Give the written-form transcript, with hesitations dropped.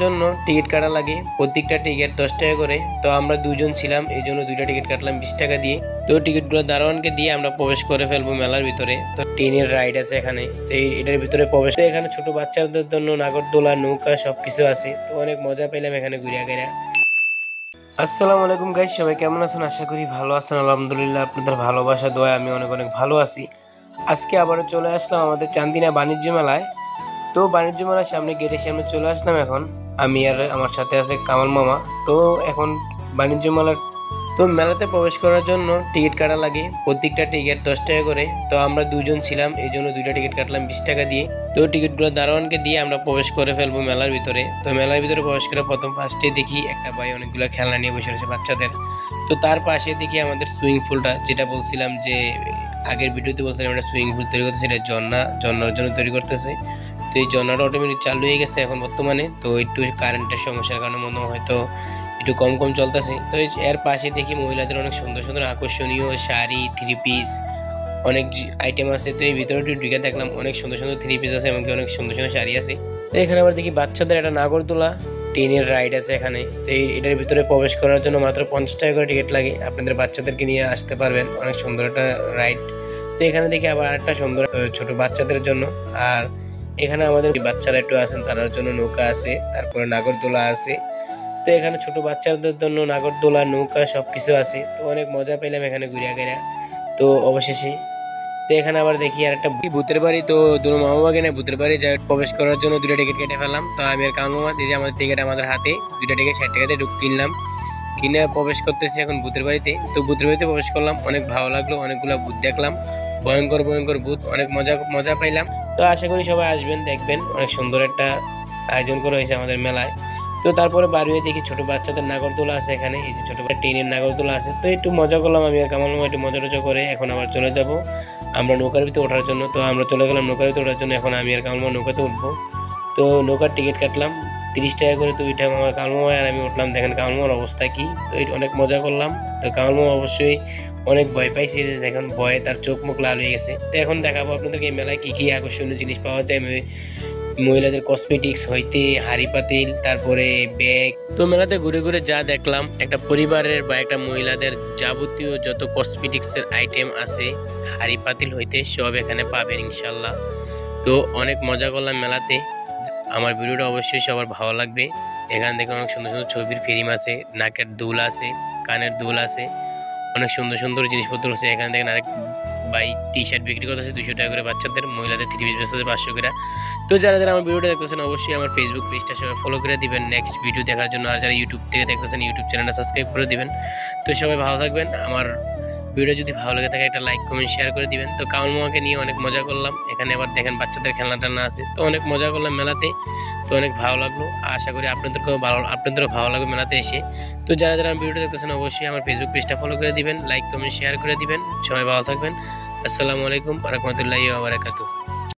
জন্য টিকিট কাটা লাগে। প্রত্যেকটা টিকিট 10 টাকা করে। তো আমরা দুজন ছিলাম, এই জন্য দুইটা টিকিট কাটলাম 20 টাকা দিয়ে। তো টিকিটগুলো দারোয়ানকে দিয়ে আমরা প্রবেশ করে ফেলবো মেলার ভিতরে। তো ট্রেনের রাইড আছে এখানে, তো এটার ভিতরে প্রবেশ। তো এখানে ছোট বাচ্চাদের জন্য নাগরদোলা, নৌকা সবকিছু আছে। তো অনেক মজা পেলাম এখানে ঘুরিয়া ঘুরিয়া। আসসালামু আলাইকুম গাইস, সবাই কেমন আছেন? আশা করি ভালো আছেন। আলহামদুলিল্লাহ, আপনাদের ভালোবাসা দোয়ায় আমি অনেক অনেক ভালো আছি। আজকে আবারও চলে আসলাম আমাদের চান্দিনা বাণিজ্য মেলায়। তো বাণিজ্য মেলার সামনে, গেটের সামনে চলে আসলাম এখন। আমি আর আমার সাথে আছে কামাল মামা। তো এখন বাণিজ্য মেলার, তো মেলাতে প্রবেশ করার জন্য টিকিট কাটা লাগে। প্রত্যেকটা টিকিট 10 টাকা করে। তো আমরা দুজন ছিলাম, এই জন্য দুইটা টিকিট কাটলাম 20 টাকা দিয়ে। তো টিকিটগুলো দারোয়ানকে দিয়ে আমরা প্রবেশ করে ফেলবো মেলার ভিতরে। তো মেলার ভিতরে প্রবেশ করে ফার্স্টে দেখি একটা ভাই অনেকগুলো খেলনা নিয়ে বসে রয়েছে বাচ্চাদের। তো তার পাশে দেখি আমাদের সুইমিং পুলটা, যেটা বলছিলাম যে আগের ভিডিওতে বলছিলাম একটা সুইমিং পুল তৈরি করতেছে, এটা ঝর্ণার জন্য তৈরি করতেছে। তো এই ঝর্ণাটা অটোমেটিক চালু হয়ে গেছে এখন বর্তমানে। তো একটু কারেন্টের সমস্যার কারণে মনে হয় হয়তো একটু কম কম চলতেছে। তো এর পাশে দেখি মহিলাদের অনেক সুন্দর সুন্দর আকর্ষণীয় শাড়ি, থ্রি পিস অনেক আইটেম আছে। তো এই ভিতরে একটু ঢুকে দেখলাম অনেক সুন্দর সুন্দর থ্রি পিস আছে, এমনকি অনেক সুন্দর সুন্দর শাড়ি আছে। তো এখানে আবার দেখি বাচ্চাদের একটা নাগরদোলা, ট্রেনের রাইড আছে এখানে। তো এটার ভিতরে প্রবেশ করার জন্য মাত্র 50 টাকা করে টিকিট লাগে। আপনাদের বাচ্চাদেরকে নিয়ে আসতে পারবেন, অনেক সুন্দর একটা রাইড। তো এখানে দেখি আবার আরেকটা সুন্দর ছোট বাচ্চাদের জন্য। আর এখানে আমাদের বাচ্চারা একটু আছেন, তার জন্য নৌকা আছে, তারপরে নাগরদোলা আছে। তো এখানে ছোট বাচ্চাদের জন্য নাগরদোলা, নৌকা সবকিছু আছে। তো অনেক মজা পেলাম এখানে ঘুরিয়া ঘুরিয়া। তো অবশেষে, তো এখানে আবার দেখি আর একটা ভূতের বাড়ি। তো দুটো মামাকে না ভূতের বাড়ি যা প্রবেশ করার জন্য দুটো টিকিট কেটে ফেললাম। তো আমি আর কামামা দিয়ে আমাদের টিকিট আমাদের হাতে, দুটো টিকিট 60 টাকাতে কিনলাম। কিনে প্রবেশ করতেছি এখন ভূতের বাড়িতে। তো ভূতের বাড়িতে প্রবেশ করলাম, অনেক ভালো লাগলো, অনেকগুলো ভূত দেখলাম, ভয়ঙ্কর ভয়ঙ্কর ভূত, অনেক মজা পাইলাম। তো আশা করি সবাই আসবেন, দেখবেন, অনেক সুন্দর একটা আয়োজন করা হয়েছে আমাদের মেলায়। তো তারপরে বাড়ি হয়ে দেখি ছোট বাচ্চাদের নাগরদোলা আছে এখানে, এই যে ছোট ট্রেনের নাগরদোলা আছে। তো একটু মজা করলাম আমি আর কামাল মামা, একটু মজা টজা করে এখন আবার চলে যাব আমরা নৌকার ভিতরে ওঠার জন্য। তো আমরা চলে গেলাম নৌকার ভিতরে ওঠার জন্য। এখন আমি আর কামাল মামা নৌকাতে উঠবো। তো নৌকার টিকিট কাটলাম 30 টাকা করে। তো ওইটা আমার কামাল মামা আর আমি উঠলাম। দেখেন কামাল মামার অবস্থা কি। তো অনেক মজা করলাম। তো কামাল মামা অবশ্যই অনেক ভয় পাইছে, দেখেন ভয়ে তার চোখ মুখ লাল হয়ে গেছে। তো এখন দেখাবো আপনাদেরকে এই মেলায় কি কি আকর্ষণীয় জিনিস পাওয়া যায়। মহিলাদের কসমেটিক্স হইতে হাড়ি পাতিল, তারপরে ব্যাগ। তো মেলাতে ঘুরে ঘুরে যা দেখলাম, একটা পরিবারের বা একটা মহিলাদের যাবতীয় যত কসমেটিক্সের আইটেম আছে হাড়ি পাতিল হইতে সব এখানে পাবেন ইনশাল্লাহ। তো অনেক মজা করলাম মেলাতে। আমার ভিডিওটা অবশ্যই সবার ভালো লাগবে। এখানে দেখলাম অনেক সুন্দর সুন্দর ছবির ফ্রেম আছে, নাকের দুল আছে, কানের দুল আছে, অনেক সুন্দর সুন্দর জিনিসপত্র আছে। এখানে দেখেন আরেক ভাই টি শার্ট বিক্রি করতেছে 200 টাকা করে বাচ্চাদের, মহিলাদের থ্রি পিস বেচতেছে 500 করে। তো যারা যারা আমার ভিডিওটা দেখতেছেন অবশ্যই আমার ফেসবুক পেজটা সবাই ফলো করে দিবেন নেক্সট ভিডিও দেখার জন্য। আর যারা ইউটিউব থেকে দেখতেছেন ইউটিউব চ্যানেলটা সাবস্ক্রাইব করে দিবেন। তো সবাই ভালো থাকবেন। আমার ভিডিও যদি ভালো লাগে থাকে একটা লাইক কমেন্ট শেয়ার করে দিবেন। তো কামাল মামাকে নিয়ে অনেক মজা করলাম এখানে। আবার দেখেন বাচ্চাদের খেলনা টেলনা আছে। তো অনেক মজা করলাম মেলাতে। তো অনেক ভালো লাগলো। আশা করি আপনাদেরও ভালো লাগবে মেলাতে এসে। তো যারা যারা ভিডিওটা দেখতেছেন অবশ্যই আমার ফেসবুক পেজটা ফলো করে দিবেন, লাইক কমেন্ট শেয়ার করে দিবেন। সবাই ভালো থাকবেন। আসসালামু আলাইকুম ওয়া রাহমাতুল্লাহি ওয়া বারাকাতুহু।